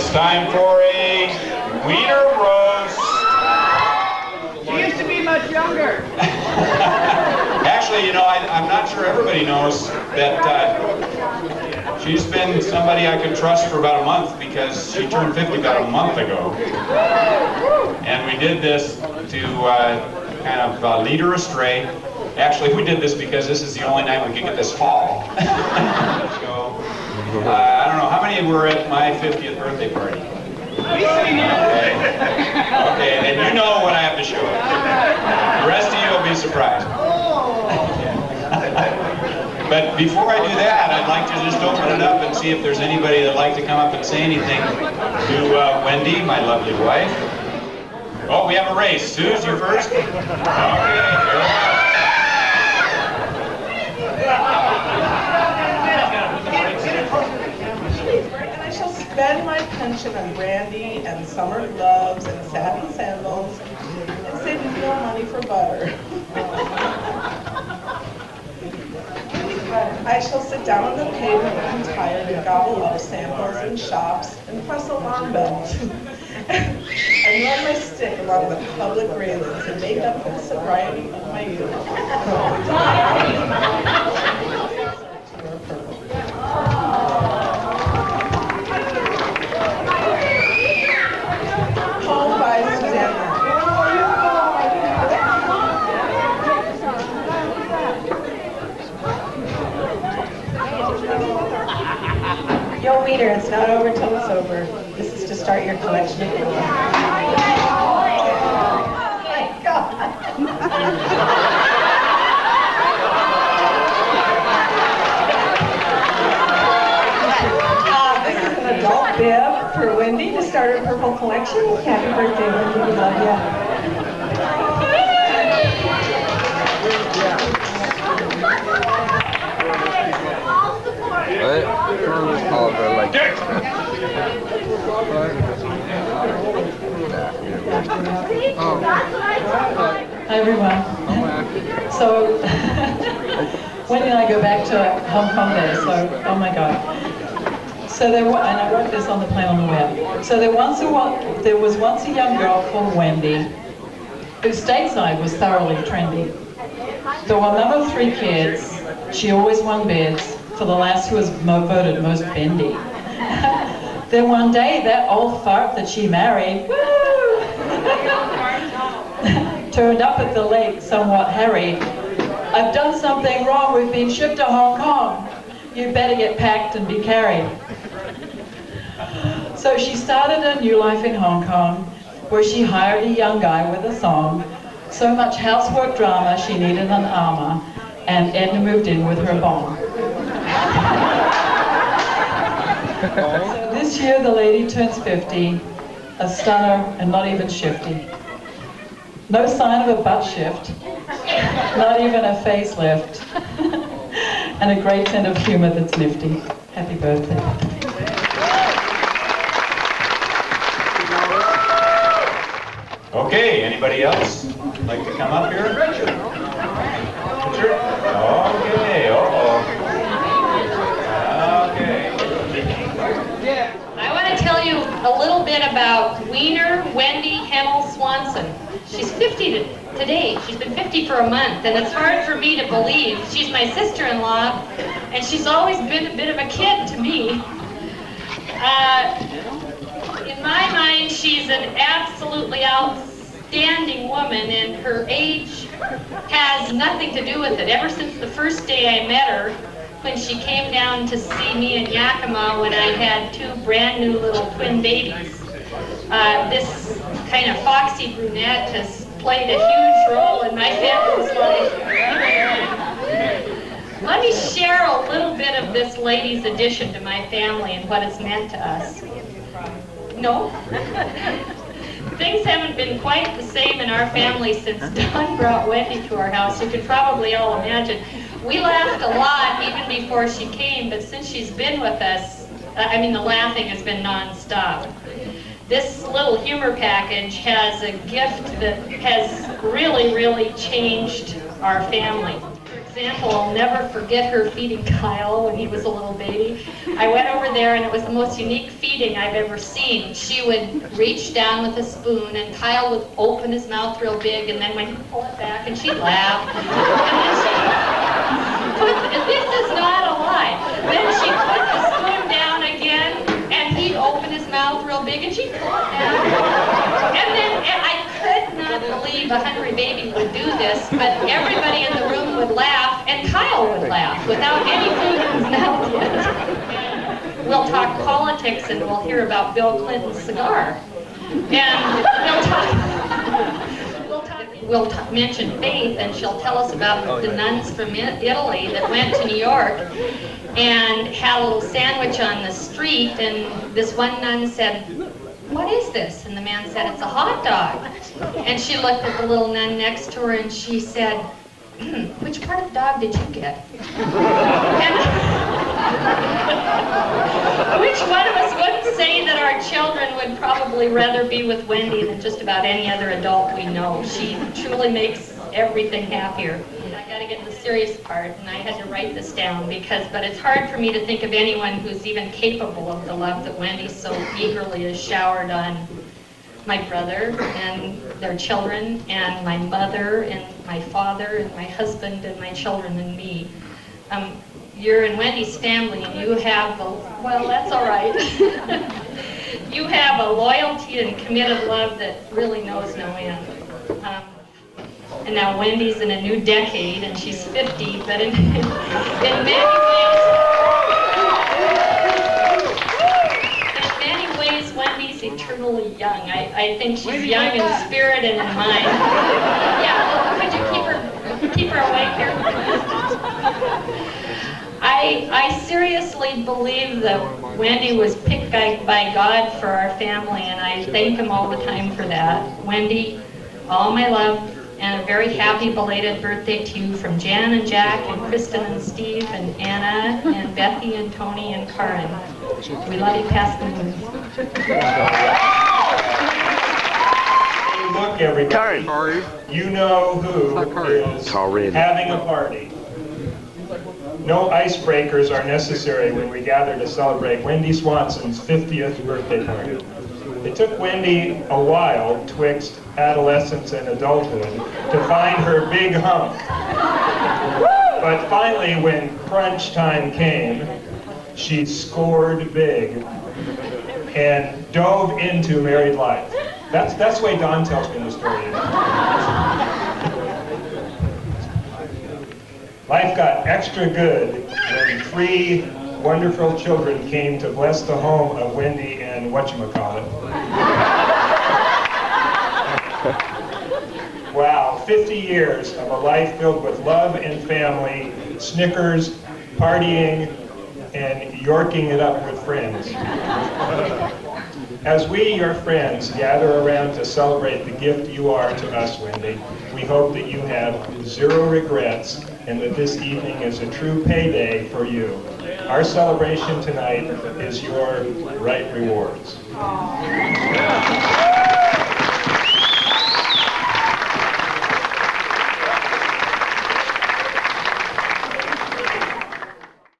It's time for a Wiener Roast. She used to be much younger. Actually, you know, I'm not sure everybody knows that she's been somebody I could trust for about a month because she turned 50 about a month ago. And we did this to kind of lead her astray. Actually, we did this because this is the only night we could get this fall. So, I don't know, how many were at my 50th birthday party? Okay. Okay, and you know what I have to show you. The rest of you will be surprised. But before I do that, I'd like to just open it up and see if there's anybody that'd like to come up and say anything to Wendy, my lovely wife. Oh, we have a race. Suze, you're first? Okay, And I shall spend my pension on brandy and summer gloves and satin sandals and save no money for butter. I shall sit down on the pavement when I'm tired and gobble up samples in shops and press alarm bells. And run my stick along the public railings and make up for the sobriety of my youth. Poem by Suzanne. Yo, Wiener, it's not over till it's over. This is to start your collection of videos. Oh my God. This is an adult bib for Wendy to start her purple collection. Happy birthday, Wendy. We love you. What? Oliver, like Hi everyone. So Wendy and I go back to Hong Kong days, so oh my God. So and I wrote this on the plane on the way up. So there was once a young girl called Wendy, whose stateside was thoroughly trendy. Though a mum of 3 kids, she always won bids for the lass who was voted most bendy. Then one day, that old fart that she married, woo, turned up at the lake somewhat harried. I've done something wrong, we've been shipped to Hong Kong. You better get packed and be carried. So she started a new life in Hong Kong, where she hired a young guy with a song. So much housework drama, she needed an armor, and Edna moved in with her bomb. So this year the lady turns 50, a stunner and not even shifty. No sign of a butt shift, not even a facelift, and a great sense of humor that's nifty. Happy birthday. Okay, anybody else like to come up here? Richard? Okay, Okay. I want to tell you a little bit about Wiener Wendy Hemmel Swanson. She's 50 today. She's been 50 for a month, and it's hard for me to believe. She's my sister-in-law, and she's always been a bit of a kid to me. In my mind, she's an absolutely outstanding woman, and her age has nothing to do with it. Ever since the first day I met her, when she came down to see me in Yakima when I had 2 brand new little twin babies. This kind of foxy brunette has played a huge role in my family's life. Let me share a little bit of this lady's addition to my family and what it's meant to us. No? Things haven't been quite the same in our family since Don brought Wendy to our house. You can probably all imagine. We laughed a lot even before she came, but since she's been with us, the laughing has been non-stop. This little humor package has a gift that has really, really changed our family. For example, I'll never forget her feeding Kyle when he was a little baby. I went over there and it was the most unique feeding I've ever seen. She would reach down with a spoon and Kyle would open his mouth real big, and then when he'd pull it back and she'd laugh. And this is not a lie. Then she'd put the spoon down again and he'd open his mouth real big and she'd pull it down. And I could not believe a hungry baby would do this, but everybody in the room would laugh, and Kyle would laugh without any food in his mouth yet. We'll talk politics, and we'll hear about Bill Clinton's cigar. And we'll mention Faith, and she'll tell us about the nuns from Italy that went to New York and had a little sandwich on the street, and this one nun said, "What is this?" And the man said, "It's a hot dog." And she looked at the little nun next to her and she said, "Which part of the dog did you get?" And which one of us wouldn't say that our children would probably rather be with Wendy than just about any other adult we know? She truly makes everything happier. I got to get the serious part, and I had to write this down but it's hard for me to think of anyone who's even capable of the love that Wendy so eagerly has showered on my brother and their children, and my mother and my father and my husband and my children and me. You're in Wendy's family, and you have well, that's all right. You have a loyalty and committed love that really knows no end. And now Wendy's in a new decade, and she's 50, but in many ways, Wendy's eternally young. I think she's young in spirit and in mind. Yeah, could you keep her awake here? I seriously believe that Wendy was picked by God for our family, and I thank him all the time for that. Wendy, all my love, and a very happy belated birthday to you from Jan and Jack and Kristen and Steve and Anna and Bethy and Tony and Karin. We love you past the moon. Hey, look, everybody. You know who is having a party. No icebreakers are necessary when we gather to celebrate Wendy Swanson's 50th birthday party. It took Wendy a while, twixt adolescence and adulthood, to find her big hump. But finally, when crunch time came, she scored big and dove into married life. That's the way Don tells me the story. Life got extra good when 3 wonderful children came to bless the home of Wendy and whatchamacallit. Wow, 50 years of a life filled with love and family, Snickers, partying, and yorking it up with friends. As we, your friends, gather around to celebrate the gift you are to us, Wendy, we hope that you have 0 regrets and that this evening is a true payday for you. Our celebration tonight is your right rewards.